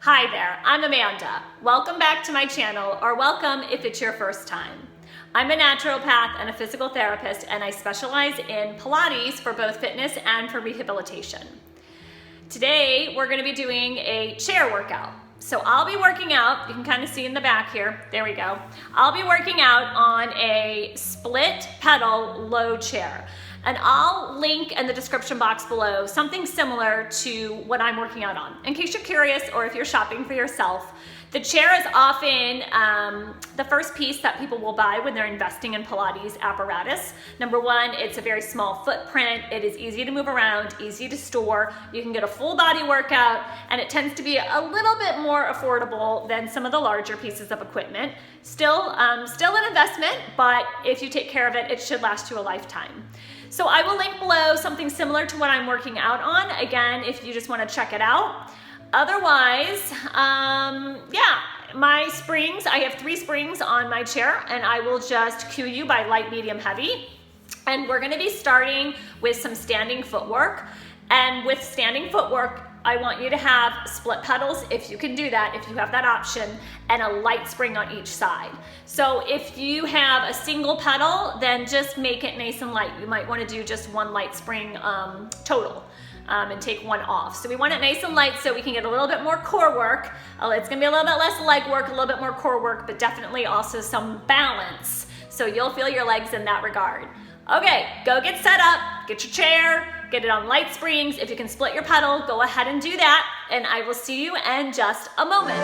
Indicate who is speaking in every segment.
Speaker 1: Hi there, I'm Amanda. Welcome back to my channel, or welcome if it's your first time. I'm a naturopath and a physical therapist, and I specialize in Pilates for both fitness and for rehabilitation. Today, we're gonna be doing a chair workout. So I'll be working out, you can kind of see in the back here, there we go. I'll be working out on a split pedal low chair. And I'll link in the description box below something similar to what I'm working out on. In case you're curious or if you're shopping for yourself, the chair is often the first piece that people will buy when they're investing in Pilates apparatus. Number one, it's a very small footprint. It is easy to move around, easy to store. You can get a full body workout, and it tends to be a little bit more affordable than some of the larger pieces of equipment. Still an investment, but if you take care of it, it should last you a lifetime. So I will link below something similar to what I'm working out on, again, if you just want to check it out. Otherwise, my springs, I have 3 springs on my chair, and I will just cue you by light, medium, heavy. And we're going to be starting with some standing footwork. And with standing footwork, I want you to have split pedals, if you can do that, if you have that option, and a light spring on each side. So if you have a single pedal, then just make it nice and light. You might want to do just 1 light spring total. And take 1 off. So we want it nice and light so we can get a little bit more core work. It's gonna be a little bit less leg work, a little bit more core work, but definitely also some balance. So you'll feel your legs in that regard. Okay, go get set up, get your chair, get it on light springs. If you can split your pedal, go ahead and do that. And I will see you in just a moment.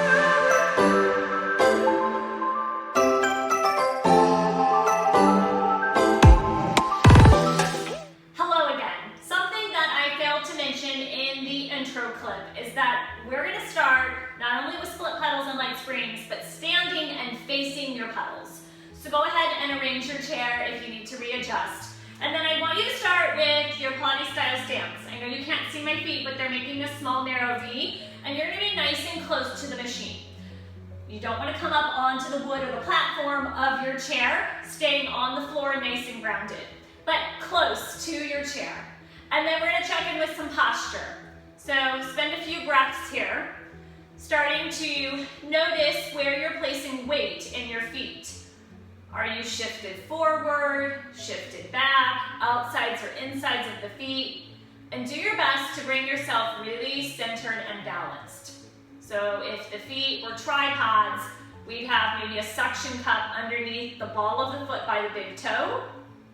Speaker 1: Is that we're going to start not only with split pedals and light springs, but standing and facing your pedals. So go ahead and arrange your chair if you need to readjust. And then I want you to start with your Pilates style stance. I know you can't see my feet, but they're making this small narrow V, and you're going to be nice and close to the machine. You don't want to come up onto the wood or the platform of your chair, staying on the floor nice and grounded, but close to your chair. And then we're going to check in with some posture. So spend a few breaths here, starting to notice where you're placing weight in your feet. Are you shifted forward, shifted back, outsides or insides of the feet? And do your best to bring yourself really centered and balanced. So if the feet were tripods, we'd have maybe a suction cup underneath the ball of the foot by the big toe,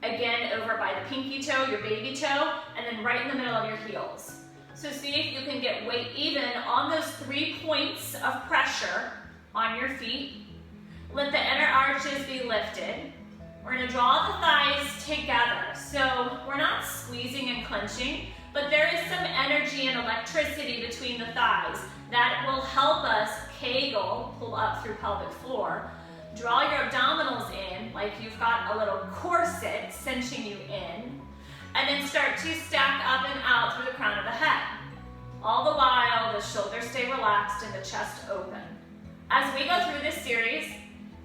Speaker 1: again over by the pinky toe, your baby toe, and then right in the middle of your heels. So see if you can get weight even on those 3 points of pressure on your feet. Let the inner arches be lifted. We're going to draw the thighs together. So we're not squeezing and clenching, but there is some energy and electricity between the thighs that will help us kegel, pull up through pelvic floor. Draw your abdominals in like you've got a little corset cinching you in. And then start to stack up and out through the crown of the head. All the while, the shoulders stay relaxed and the chest open. As we go through this series,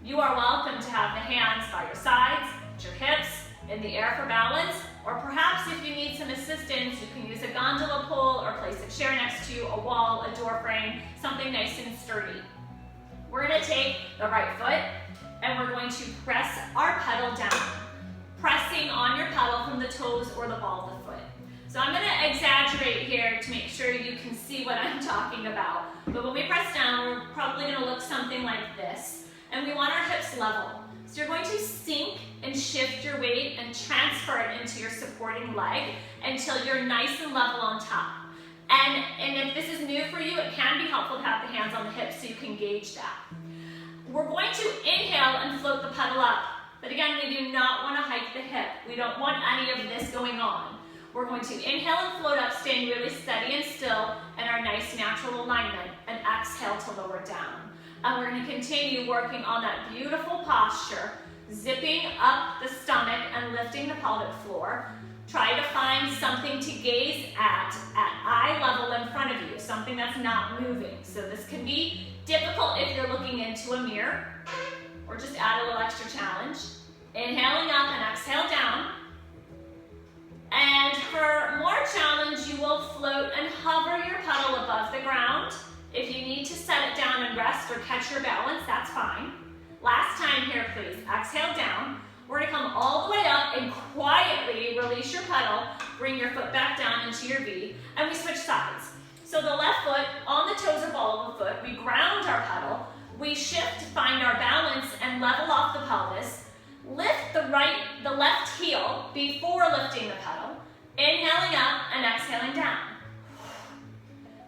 Speaker 1: you are welcome to have the hands by your sides, at your hips, in the air for balance, or perhaps if you need some assistance, you can use a gondola pole or place a chair next to you, a wall, a door frame, something nice and sturdy. We're going to take the right foot and we're going to press our pedal down, pressing on your pedal from the toes or the ball of the foot. So I'm going to exaggerate here to make sure you can see what I'm talking about. But when we press down, we're probably going to look something like this. And we want our hips level. So you're going to sink and shift your weight and transfer it into your supporting leg until you're nice and level on top. And if this is new for you, it can be helpful to have the hands on the hips so you can gauge that. We're going to inhale and float the pedal up. But again, we do not want to hike the hip. We don't want any of this going on. We're going to inhale and float up, staying really steady and still in our nice natural alignment, and exhale to lower down. And we're going to continue working on that beautiful posture, zipping up the stomach and lifting the pelvic floor. Try to find something to gaze at eye level in front of you, something that's not moving. So this can be difficult if you're looking into a mirror, or just add a little extra challenge. Inhaling up and exhale down. And for more challenge, you will float and hover your pedal above the ground. If you need to set readjust or catch your balance, that's fine. Last time here, please. Exhale down. We're gonna come all the way up and quietly release your pedal. Bring your foot back down into your V, and we switch sides. So the left foot on the toes or ball of the foot, we ground our pedal, we shift to find our balance and level off the pelvis. Lift the left heel before lifting the pedal. Inhaling up and exhaling down.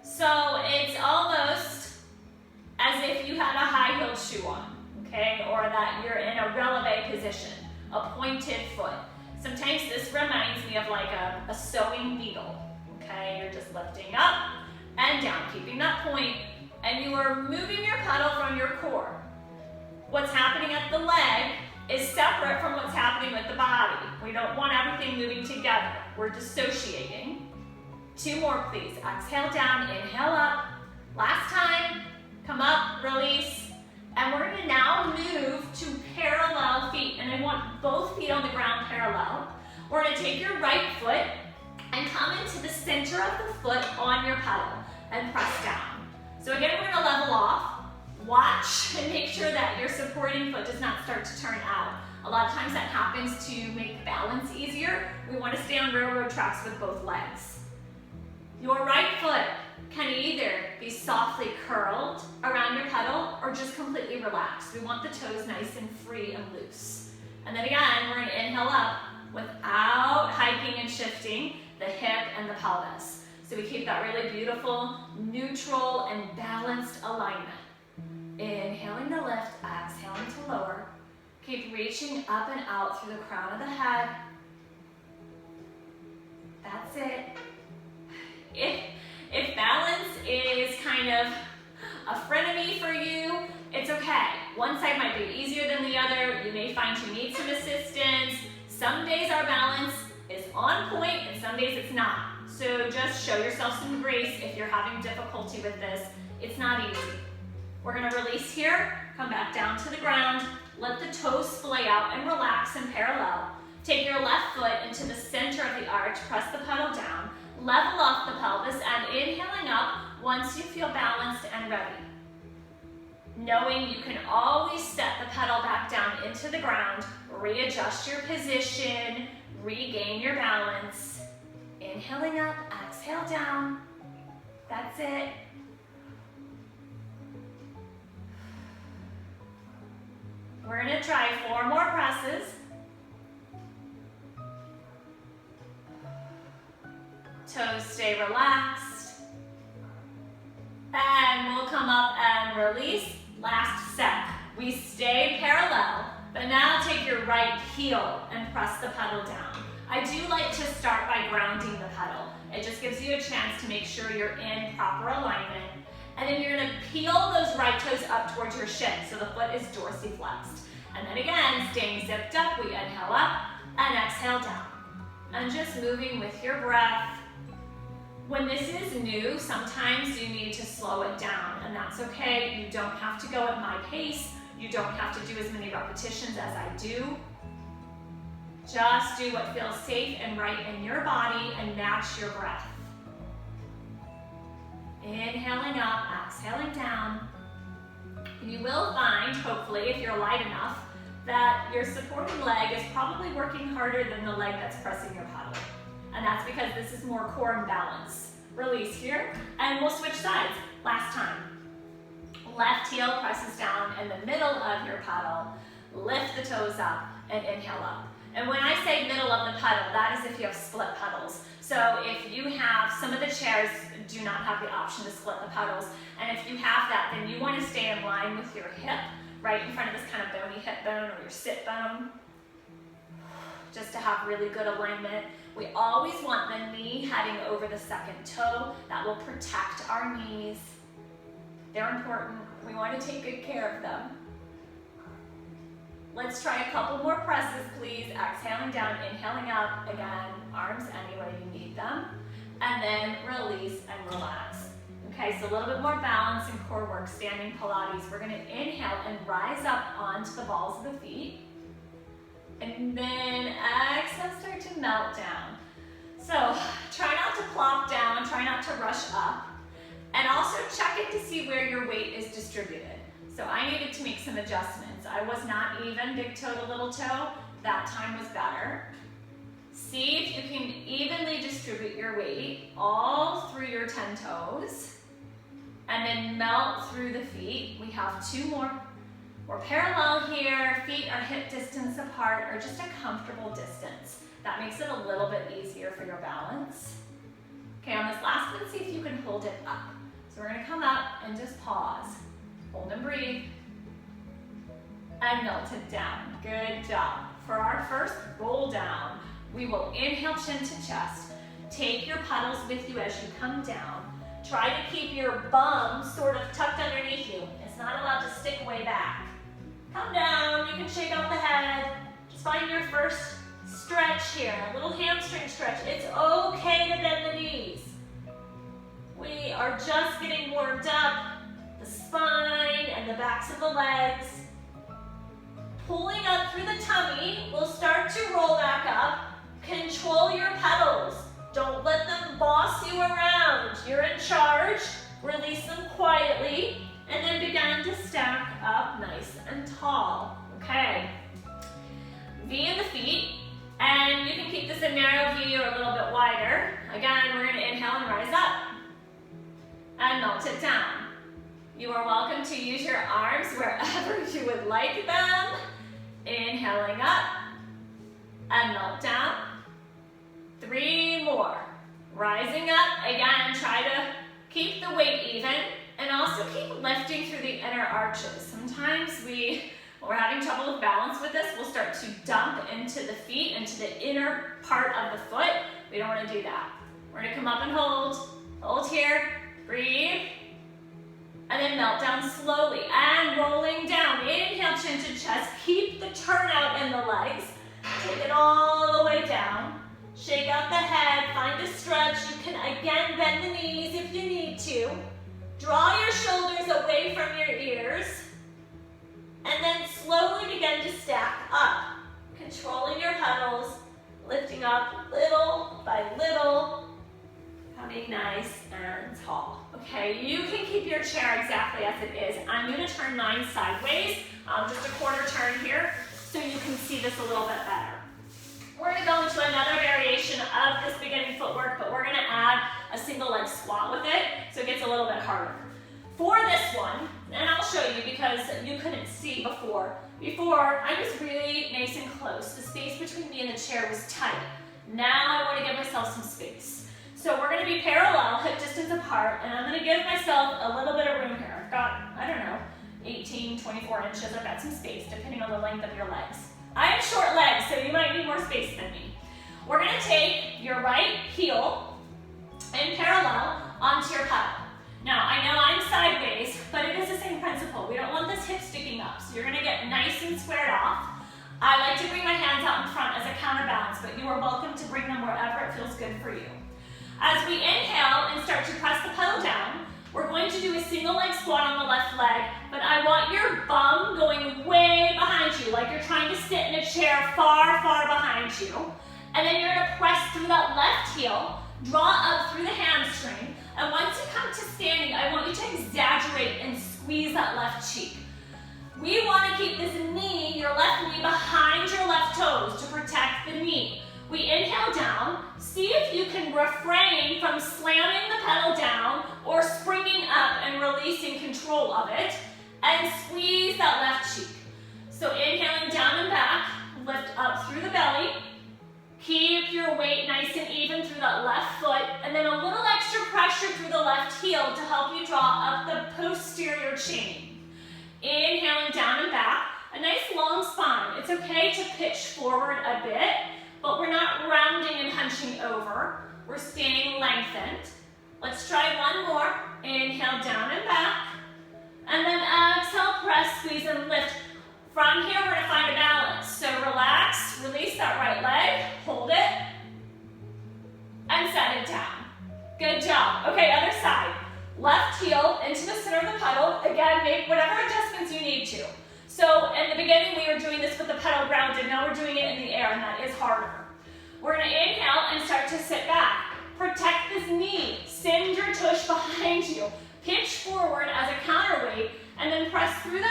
Speaker 1: So it's almost as if you had a high-heeled shoe on, okay? Or that you're in a releve position, a pointed foot. Sometimes this reminds me of like a sewing needle, okay? You're just lifting up and down, keeping that point, and you are moving your pedal from your core. What's happening at the leg is separate from what's happening with the body. We don't want everything moving together. We're dissociating. 2 more, please. Exhale down, inhale up. Last time, come up, release. And we're gonna now move to parallel feet. And I want both feet on the ground parallel. We're gonna take your right foot and come into the center of the foot on your pedal and press down. So again, we're gonna level off. Watch and make sure that your supporting foot does not start to turn out. A lot of times that happens to make balance easier. We want to stay on railroad tracks with both legs. Your right foot can either be softly curled around your pedal or just completely relaxed. We want the toes nice and free and loose. And then again, we're going to inhale up without hiking and shifting the hip and the pelvis. So we keep that really beautiful, neutral, and balanced alignment. Inhaling to lift, exhaling to lower. Keep reaching up and out through the crown of the head. That's it. If balance is kind of a frenemy for you, it's okay. One side might be easier than the other. You may find you need some assistance. Some days our balance is on point and some days it's not. So just show yourself some grace if you're having difficulty with this. It's not easy. We're gonna release here, come back down to the ground, let the toes splay out and relax in parallel. Take your left foot into the center of the arch, press the pedal down, level off the pelvis, and inhaling up once you feel balanced and ready. Knowing you can always step the pedal back down into the ground, readjust your position, regain your balance. Inhaling up, exhale down. That's it. We're gonna try 4 more presses. Toes stay relaxed. And we'll come up and release. Last set. We stay parallel, but now take your right heel and press the pedal down. I do like to start by grounding the pedal. It just gives you a chance to make sure you're in proper alignment. And then you're gonna peel those right toes up towards your shin so the foot is dorsiflexed. And then again, staying zipped up, we inhale up and exhale down. And just moving with your breath. When this is new, sometimes you need to slow it down, and that's okay. You don't have to go at my pace. You don't have to do as many repetitions as I do. Just do what feels safe and right in your body and match your breath. Inhaling up, exhaling down. And you will find, hopefully, if you're light enough, that your supporting leg is probably working harder than the leg that's pressing your pedal. And that's because this is more core and balance. Release here, and we'll switch sides. Last time. Left heel presses down in the middle of your pedal. Lift the toes up and inhale up. And when I say middle of the pedal, that is if you have split pedals. So if you have, some of the chairs do not have the option to split the pedals. And if you have that, then you want to stay in line with your hip, right in front of this kind of bony hip bone or your sit bone, just to have really good alignment. We always want the knee heading over the second toe. That will protect our knees. They're important. We want to take good care of them. Let's try a couple more presses, please. Exhaling down, inhaling up. Again, arms anywhere you need them. And then release and relax. Okay, so a little bit more balance and core work, standing Pilates. We're gonna inhale and rise up onto the balls of the feet. And then exhale, start to melt down. So try not to plop down, try not to rush up. And also check it to see where your weight is distributed. So I needed to make some adjustments. I was not even big toe to little toe. That time was better. See if you can evenly distribute your weight all through your 10 toes. And then melt through the feet. We have 2 more. We're parallel here. Feet are hip distance apart or just a comfortable distance. That makes it a little bit easier for your balance. Okay, on this last one, see if you can hold it up. So we're gonna come up and just pause. Hold and breathe. And melt it down. Good job. For our first roll down, we will inhale chin to chest. Take your pedals with you as you come down. Try to keep your bum sort of tucked underneath you. It's not allowed to stick way back. Come down, you can shake out the head. Just find your first stretch here, a little hamstring stretch. It's okay to bend the knees. We are just getting warmed up, the spine and the backs of the legs. Pulling up through the tummy, we'll start to roll back up. Control your pedals. Don't let them boss you around. You're in charge. Release them quietly, and then begin to stack up nice and tall. Okay. V in the feet, and you can keep this in narrow V or a little bit wider. Again, we're going to inhale and rise up, and melt it down. You are welcome to use your arms wherever you would like them. Inhaling up, and melt down. 3 more. Rising up, again, try to keep the weight even and also keep lifting through the inner arches. Sometimes when we're having trouble with balance with this, we'll start to dump into the feet, into the inner part of the foot. We don't want to do that. We're going to come up and hold. Hold here, breathe, and then melt down slowly and rolling down. Inhale, chin to chest. Keep the turnout in the legs. Take it all the way down. Shake out the head, find a stretch. You can again bend the knees if you need to. Draw your shoulders away from your ears. And then slowly begin to stack up. Controlling your pedals, lifting up little by little, becoming nice and tall. Okay, you can keep your chair exactly as it is. I'm gonna turn mine sideways, just a quarter turn here, so you can see this a little bit better. We're going to go into another variation of this beginning footwork, but we're going to add a single leg squat with it, so it gets a little bit harder. For this one, and I'll show you because you couldn't see before. Before, I was really nice and close. The space between me and the chair was tight. Now I want to give myself some space. So we're going to be parallel, hip distance apart, and I'm going to give myself a little bit of room here. I've got, I don't know, 18, 24 inches. I've got some space depending on the length of your legs. I have short legs, so you might need more space than me. We're going to take your right heel in parallel onto your pedal. Now, I know I'm sideways, but it is the same principle. We don't want this hip sticking up, so you're going to get nice and squared off. I like to bring my hands out in front as a counterbalance, but you are welcome to bring them wherever it feels good for you. As we inhale and start to press the pedal down, we're going to do a single leg squat on the left leg, but I want your bum going way behind you, like you're trying to sit in a chair far, far behind you. And then you're gonna press through that left heel, draw up through the hamstring, and once you come to standing, I want you to exaggerate and squeeze that left cheek. We wanna keep this knee, your left knee, behind your left toes to protect the knee. We inhale down. See if you can refrain from slamming the pedal down or springing up and releasing control of it, and squeeze that left cheek. So inhaling down and back, lift up through the belly. Keep your weight nice and even through that left foot, and then a little extra pressure through the left heel to help you draw up the posterior chain. Inhaling down and back, a nice long spine. It's okay to pitch forward a bit, but we're not rounding and hunching over. We're staying lengthened. Let's try one more. Inhale down and back. And then exhale, press, squeeze, and lift. From here, we're gonna find a balance. So relax, release that right leg, hold it, and set it down. Good job. Okay, other side. Left heel into the center of the pedal. Again, make whatever adjustments you need to. So in the beginning, we were doing this with the pedal grounded. Now we're doing it in the air, and that is harder. We're gonna inhale and start to sit back. Protect this knee. Send your tush behind you. Pitch forward as a counterweight, and then press through the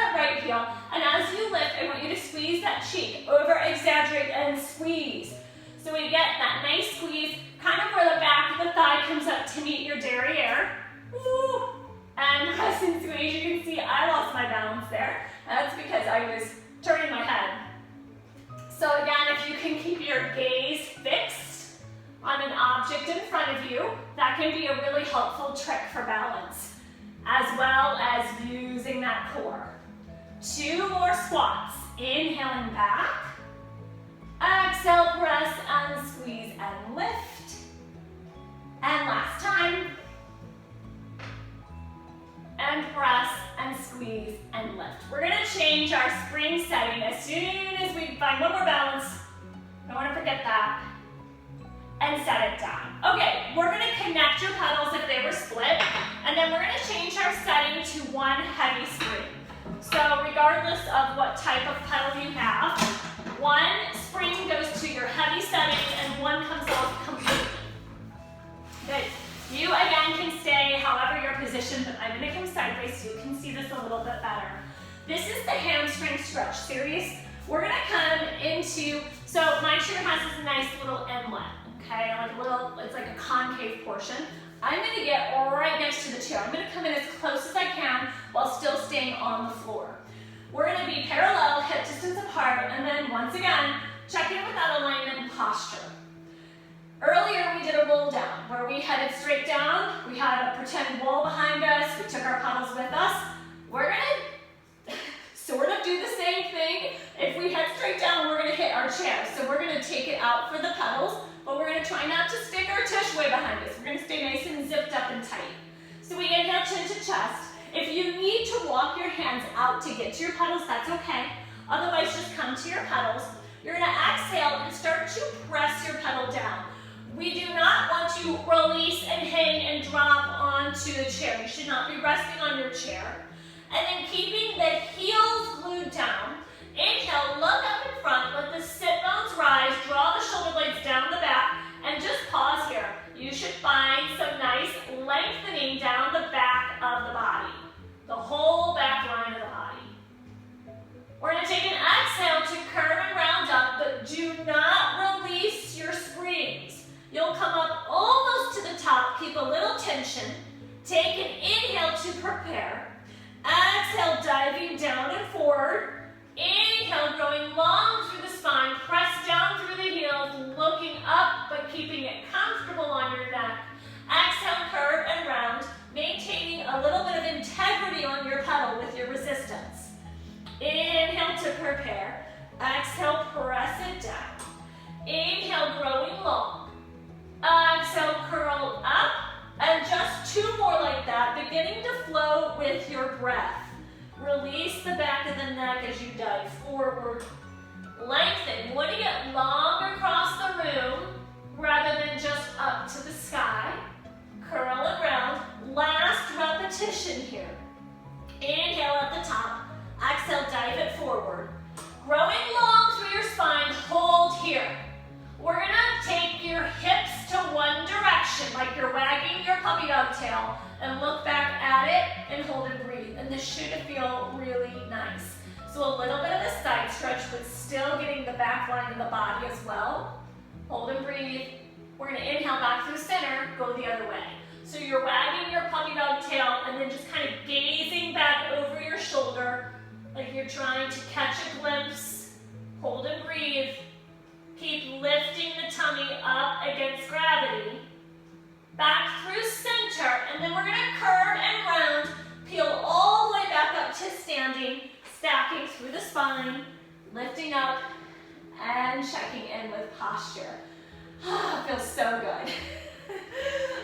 Speaker 1: squeeze. You can see I lost my balance there. That's because I was turning my head. So again, if you can keep your gaze fixed on an object in front of you, that can be a really helpful trick for balance, as well as using that core. 2 more squats. Inhaling back. Exhale, press and squeeze and lift. And last time. And press and squeeze and lift. We're gonna change our spring setting as soon as we find one more balance. Don't wanna forget that. And set it down. Okay, we're gonna connect your pedals if they were split, and then we're gonna change our setting to one heavy spring. So regardless of what type of pedal you have, one spring goes to your heavy setting and one comes off completely. Good. You again can stay however you're positioned, but I'm gonna come sideways so you can see this a little bit better. This is the hamstring stretch series. We're gonna come into, so my chair has this nice little inlet, okay? Like a little, it's like a concave portion. I'm gonna get right next to the chair. I'm gonna come in as close as I can while still staying on the floor. We're gonna be parallel, hip distance apart, and then once again, check in with that alignment and posture. Earlier we did a roll down where we headed straight down. We had a pretend wall behind us. We took our pedals with us. We're gonna sort of do the same thing. If we head straight down, we're gonna hit our chair. So we're gonna take it out for the pedals, but we're gonna try not to stick our tush way behind us. We're gonna stay nice and zipped up and tight. So we inhale chin to chest. If you need to walk your hands out to get to your pedals, that's okay. Otherwise, just come to your pedals. You're gonna exhale and start to press your pedal down. We do not want to release and hang and drop onto the chair. You should not be resting on your chair. And then keeping the heels glued down. Inhale, look up in front, let the sit bones rise, draw the shoulder blades down the back, and just pause here. You should find some nice lengthening down the back of the body. The whole back line of the body. We're gonna take an exhale to curve and round up, but do not release your springs. You'll come up almost to the top, keep a little tension. Take an inhale to prepare. Exhale, diving down and forward. Inhale, growing long through the spine. Press down through the heels, looking up, but keeping it comfortable on your neck. Exhale, curve and round, maintaining a little bit of integrity on your pedal with your resistance. Inhale to prepare. Exhale, press it down. Inhale, growing long. Exhale, curl up, and just 2 more like that, beginning to flow with your breath. Release the back of the neck as you dive forward. Lengthen. You want to get long across the room rather than just up to the sky. Curl and round. Last repetition here. Inhale at the top. Exhale, dive it forward. Growing long through your spine, hold here. We're gonna take your hips to one direction, like you're wagging your puppy dog tail, and look back at it and hold and breathe. And this should feel really nice. So a little bit of a side stretch, but still getting the back line of the body as well. Hold and breathe. We're gonna inhale back through center, go the other way. So you're wagging your puppy dog tail and then just kind of gazing back over your shoulder, like you're trying to catch a glimpse. Hold and breathe. Keep lifting the tummy up against gravity. Back through center, and then we're gonna curve and round, peel all the way back up to standing, stacking through the spine, lifting up, and checking in with posture. Feels so good.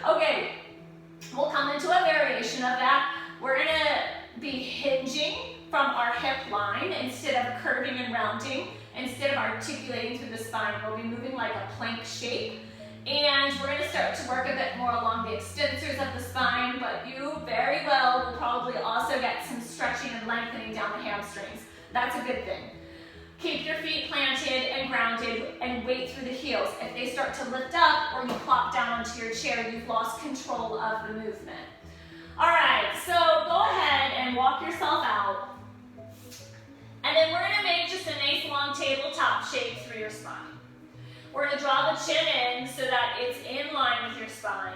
Speaker 1: Okay, we'll come into a variation of that. We're gonna be hinging from our hip line instead of curving and rounding. Instead of articulating through the spine, we'll be moving like a plank shape. And we're gonna start to work a bit more along the extensors of the spine, but you very well will probably also get some stretching and lengthening down the hamstrings. That's a good thing. Keep your feet planted and grounded and weight through the heels. If they start to lift up or you plop down onto your chair, you've lost control of the movement. All right, so go ahead and walk yourself out. And then we're gonna make just a nice long tabletop shape through your spine. We're gonna draw the chin in so that it's in line with your spine.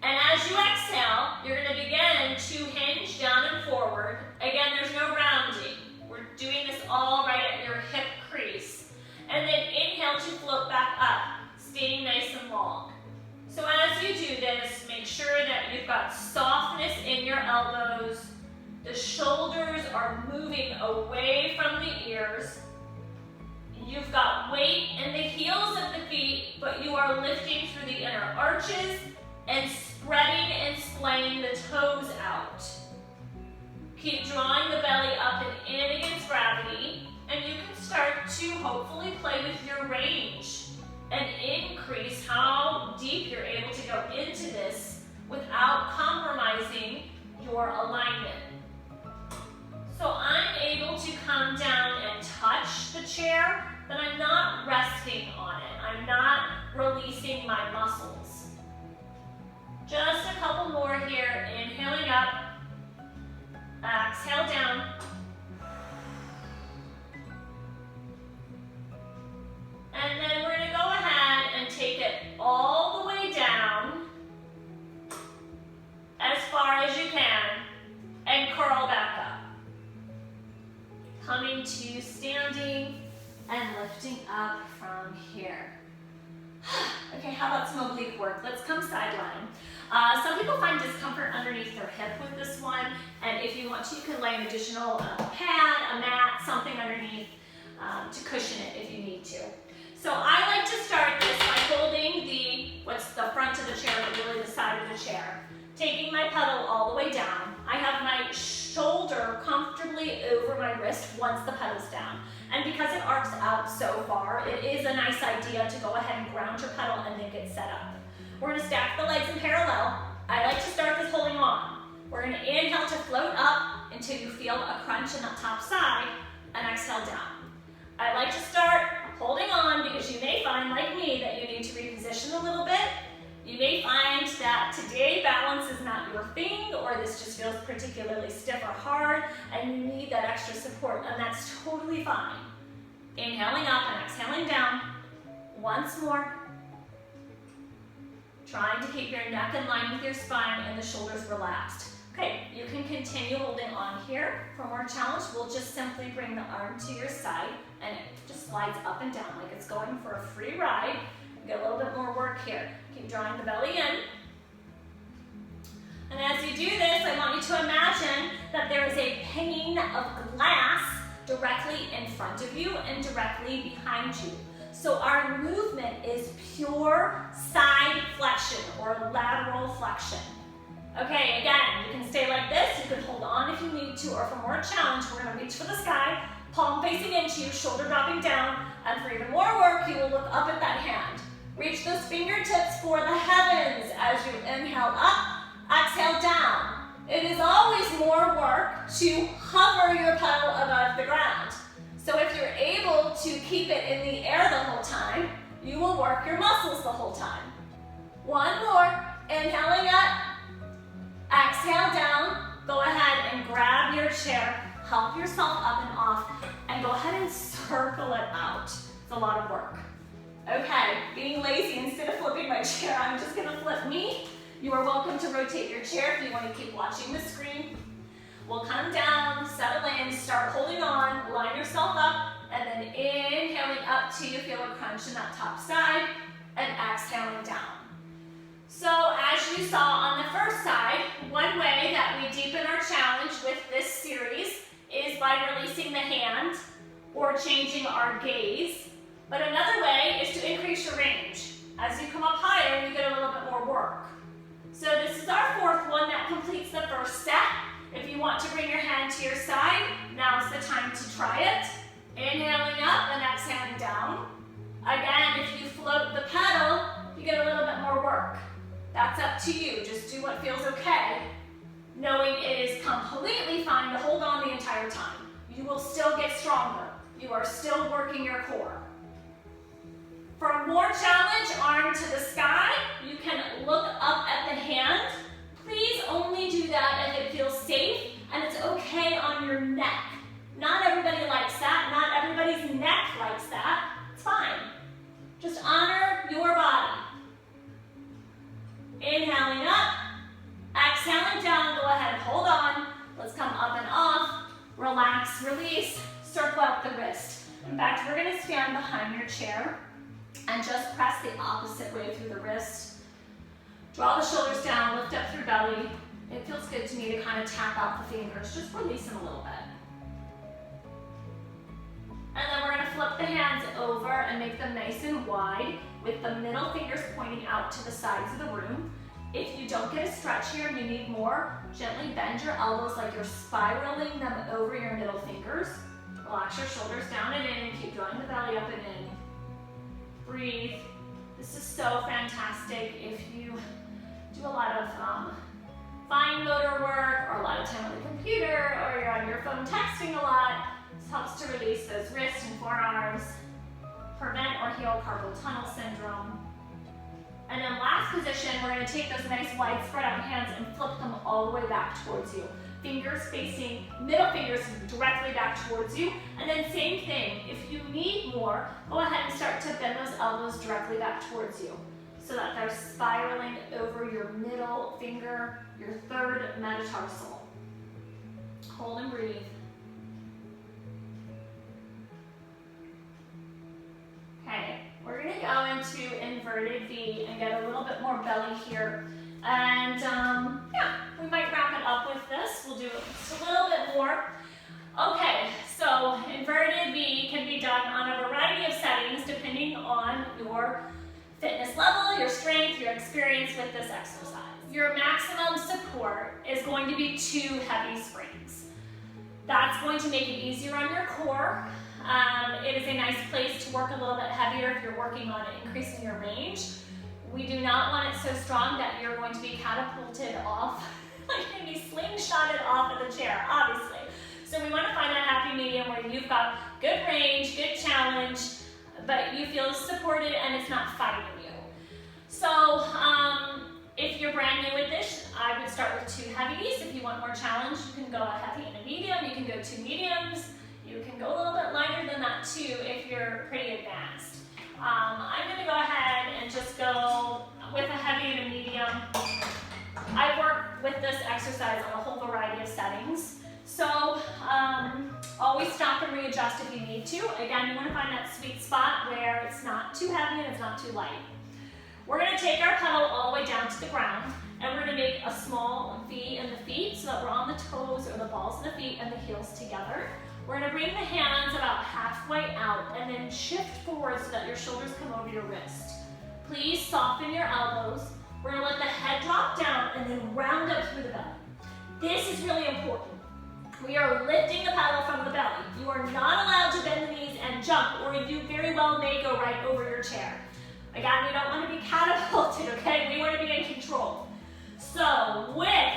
Speaker 1: And as you exhale, you're gonna begin to hinge down and forward. forward. Again, there's no rounding. We're doing this all right at your hip crease. And then inhale to float back up, staying nice and long. So as you do this, make sure that you've got softness in your elbows. The shoulders are moving away from the ears. You've got weight in the heels of the feet, but you are lifting through the inner arches and spreading and splaying the toes out. Keep drawing the belly up and in against gravity, and you can start to hopefully play with your range and increase how deep you're able to go into this without compromising your alignment. So I'm able to come down and touch the chair, but I'm not resting on it. I'm not releasing my muscles. Just a couple more here. Inhaling up, exhale down. And then we're gonna go ahead and take it all the way down as far as you can and curl back up. Coming to standing and lifting up from here. Okay, how about some oblique work? Let's come sideline. Some people find discomfort underneath their hip with this one, and if you want to, you can lay an additional pad, a mat, something underneath to cushion it if you need to. So I like to start this by holding the front of the chair, but really the side of the chair. Taking my pedal all the way down. I have my shoulder comfortably over my wrist once the pedal's down. And because it arcs out so far, it is a nice idea to go ahead and ground your pedal and then get set up. We're gonna stack the legs in parallel. I like to start this holding on. We're gonna inhale to float up until you feel a crunch in the top side, and exhale down. I like to start holding on because you may find, like me, that you need to reposition a little bit. You may find that today balance is not your thing, or this just feels particularly stiff or hard, and you need that extra support, and that's totally fine. Inhaling up and exhaling down. Once more. Trying to keep your neck in line with your spine and the shoulders relaxed. Okay, you can continue holding on here. For more challenge, we'll just simply bring the arm to your side, and it just slides up and down like it's going for a free ride. Get a little bit more work here. Keep drawing the belly in. And as you do this, I want you to imagine that there is a pane of glass directly in front of you and directly behind you. So our movement is pure side flexion or lateral flexion. Okay, again, you can stay like this. You can hold on if you need to, or for more challenge, we're gonna reach for the sky, palm facing into you, shoulder dropping down, and for even more work, you will look up at that hand. Reach those fingertips for the heavens as you inhale up, exhale down. It is always more work to hover your pedal above the ground. So if you're able to keep it in the air the whole time, you will work your muscles the whole time. One more, inhaling up, exhale down. Go ahead and grab your chair, help yourself up and off, and go ahead and circle it out. It's a lot of work. Okay, being lazy, instead of flipping my chair, I'm just gonna flip me. You are welcome to rotate your chair if you want to keep watching the screen. We'll come down, settle in, start holding on, line yourself up, and then inhaling up till you feel a crunch in that top side, and exhaling down. So as you saw on the first side, one way that we deepen our challenge with this series is by releasing the hand or changing our gaze. But another way is to increase your range. As you come up higher, you get a little bit more work. So this is our fourth one that completes the first set. If you want to bring your hand to your side, now's the time to try it. Inhaling up and exhaling down. Again, if you float the pedal, you get a little bit more work. That's up to you. Just do what feels okay, knowing it is completely fine to hold on the entire time. You will still get stronger. You are still working your core. For more challenge, arm to the sky, you can look up at the hand. Please only do that if it feels safe and it's okay on your neck. Not everybody likes that. Not everybody's neck likes that. It's fine. Just honor your body. Inhaling up, exhaling down, go ahead, hold on. Let's come up and up. relax, release, circle out the wrist. In fact, we're gonna stand behind your chair and just press the opposite way through the wrist. Draw the shoulders down, lift up through belly. It feels good to me to kind of tap out the fingers, just release them a little bit. And then we're gonna flip the hands over and make them nice and wide with the middle fingers pointing out to the sides of the room. If you don't get a stretch here and you need more, gently bend your elbows like you're spiraling them over your middle fingers. Relax your shoulders down and in, keep drawing the belly up and in. Breathe. This is so fantastic if you do a lot of fine motor work or a lot of time on the computer or you're on your phone texting a lot. This helps to release those wrists and forearms, prevent or heal carpal tunnel syndrome. And then last position, we're going to take those nice wide spread out hands and flip them all the way back towards you. Fingers facing, middle fingers directly back towards you. And then same thing, if you need more, go ahead and start to bend those elbows directly back towards you so that they're spiraling over your middle finger, your third metatarsal. Hold and breathe. Okay, we're gonna go into inverted V and get a little bit more belly here. And yeah, we might wrap it up with this. We'll do just a little bit more. Okay, so inverted V can be done on a variety of settings depending on your fitness level, your strength, your experience with this exercise. Your maximum support is going to be 2 heavy springs. That's going to make it easier on your core. It is a nice place to work a little bit heavier if you're working on increasing your range. We do not want it so strong that you're going to be catapulted off, like you're going to be slingshotted off of the chair, obviously. So we want to find that happy medium where you've got good range, good challenge, but you feel supported and it's not fighting you. So if you're brand new at this, I would start with 2 heavies. If you want more challenge, you can go a heavy and a medium. You can go 2 mediums. You can go a little bit lighter than that too if you're pretty advanced. I'm going to go ahead and just go with a heavy and a medium. I work with this exercise on a whole variety of settings. So always stop and readjust if you need to. Again, you want to find that sweet spot where it's not too heavy and it's not too light. We're going to take our pedal all the way down to the ground and we're going to make a small V in the feet so that we're on the toes or the balls in the feet and the heels together. We're going to bring the hands about halfway out and then shift forward so that your shoulders come over your wrist. Please soften your elbows. We're going to let the head drop down and then round up through the belly. This is really important. We are lifting the pedal from the belly. You are not allowed to bend the knees and jump, or you very well may go right over your chair. Again, we don't want to be catapulted, okay? We want to be in control. So with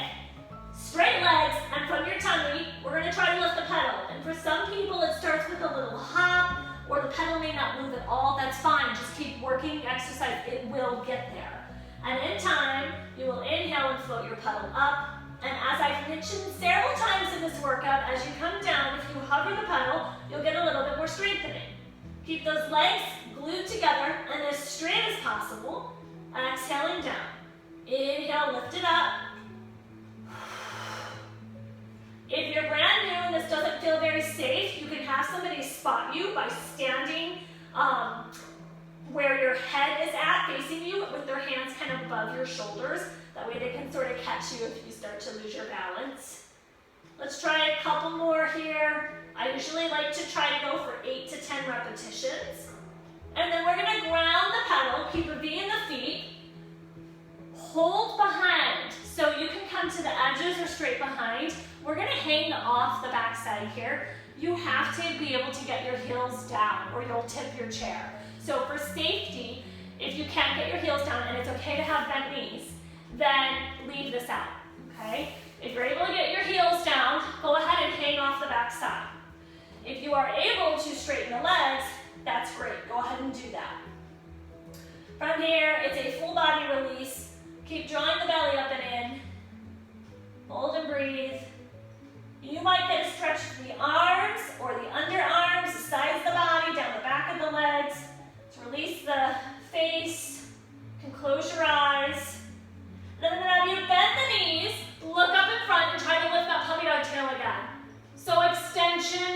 Speaker 1: straight legs and from your tummy, we're going to try to lift the pedal. And for some people, it starts with a little hop, or the pedal may not move at all. That's fine. Just keep working the exercise. It will get there. And in time, you will inhale and float your pedal up. And as I've mentioned several times in this workout, as you come down, if you hover the pedal, you'll get a little bit more strengthening. Keep those legs glued together and as straight as possible. Exhaling down. Inhale, lift it up. If you're brand new and this doesn't feel very safe, you can have somebody spot you by standing where your head is at, facing you, with their hands kind of above your shoulders. That way they can sort of catch you if you start to lose your balance. Let's try a couple more here. I usually like to try to go for 8 to 10 repetitions. And then we're going to ground the pedal, keep a V in the feet, hold behind so you can come to the edges or straight behind. We're going to hang off the backside here. You have to be able to get your heels down or you'll tip your chair. So for safety, if you can't get your heels down, and it's okay to have bent knees, then leave this out, okay? If you're able to get your heels down, go ahead and hang off the backside. If you are able to straighten the legs, that's great. Go ahead and do that. From here, it's a full body release. Keep drawing the belly up and in. Hold and breathe. You might get a stretch to the arms or the underarms, the sides of the body, down the back of the legs. To release the face. You can close your eyes. Then I'm going to have you bend the knees, look up in front, and try to lift that puppy dog tail again. So extension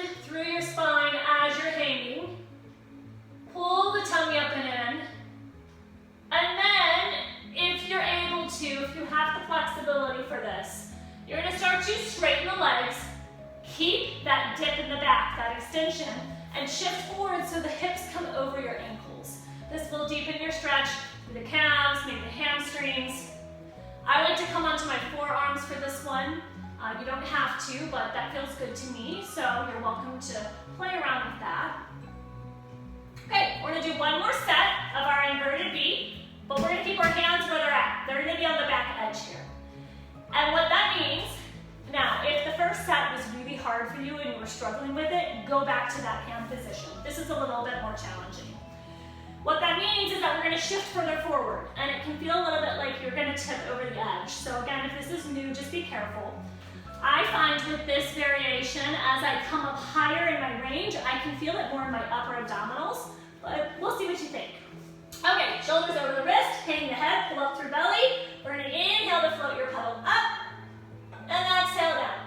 Speaker 1: that dip in the back, that extension, and shift forward so the hips come over your ankles. This will deepen your stretch through the calves, maybe the hamstrings. I like to come onto my forearms for this one. You don't have to, but that feels good to me, so you're welcome to play around with that. Okay, we're gonna do one more set of our inverted V, but we're gonna keep our hands where they're at. They're gonna be on the back edge here. And what that means, now, if the first set was really hard for you and you were struggling with it, go back to that hand position. This is a little bit more challenging. What that means is that we're gonna shift further forward, and it can feel a little bit like you're gonna tip over the edge. So again, if this is new, just be careful. I find with this variation, as I come up higher in my range, I can feel it more in my upper abdominals, but we'll see what you think. Okay, shoulders over the wrist, hang the head, pull up through belly. We're gonna inhale to float your pedal up, and exhale down.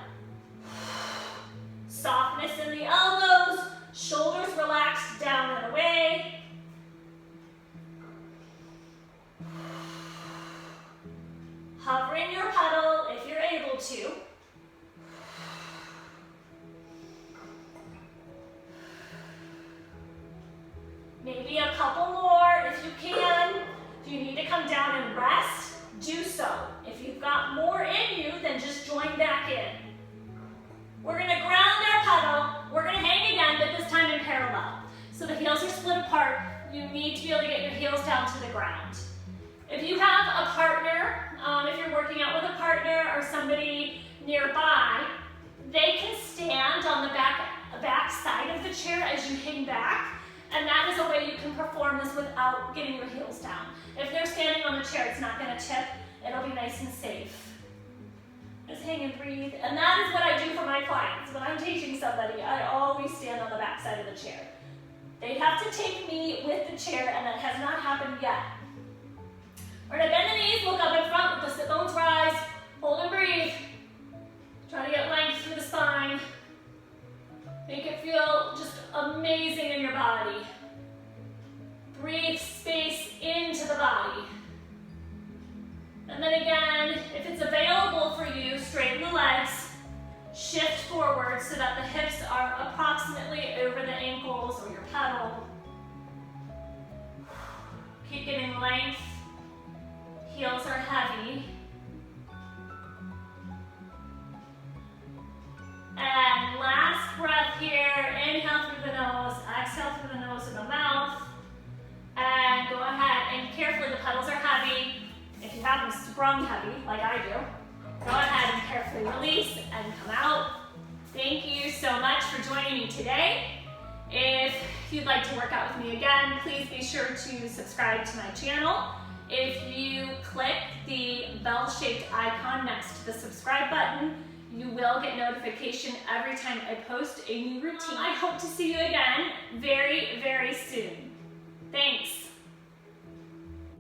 Speaker 1: Softness in the elbows, shoulders relaxed down and away. Hovering your pedal if you're able to. Maybe a couple more if you can. If you need to come down and rest, do so. If you've got more in you, then just join back in. We're gonna ground our pedal. We're gonna hang again, but this time in parallel. So the heels are split apart. You need to be able to get your heels down to the ground. If you have a partner, if you're working out with a partner or somebody nearby, they can stand on the back side of the chair as you hang back. And that is a way you can perform this without getting your heels down. If they're standing on the chair, it's not gonna tip. It'll be nice and safe. Just hang and breathe. And that is what I do for my clients. When I'm teaching somebody, I always stand on the back side of the chair. They'd have to take me with the chair, and that has not happened yet. We're gonna bend the knees, look up in front, let the sit bones rise. Hold and breathe. Try to get length through the spine. Make it feel just amazing in your body. Breathe space into the body. And then again, if it's available for you, straighten the legs, shift forward so that the hips are approximately over the ankles or your pedal. Keep getting length. Heels are heavy. And last breath here, inhale through the nose, exhale through the nose and the mouth. And go ahead and carefully, the pedals are heavy. If you have them sprung heavy, like I do, go ahead and carefully release and come out. Thank you so much for joining me today. If you'd like to work out with me again, please be sure to subscribe to my channel. If you click the bell-shaped icon next to the subscribe button, you will get notification every time I post a new routine. I hope to see you again very, very soon. Thanks.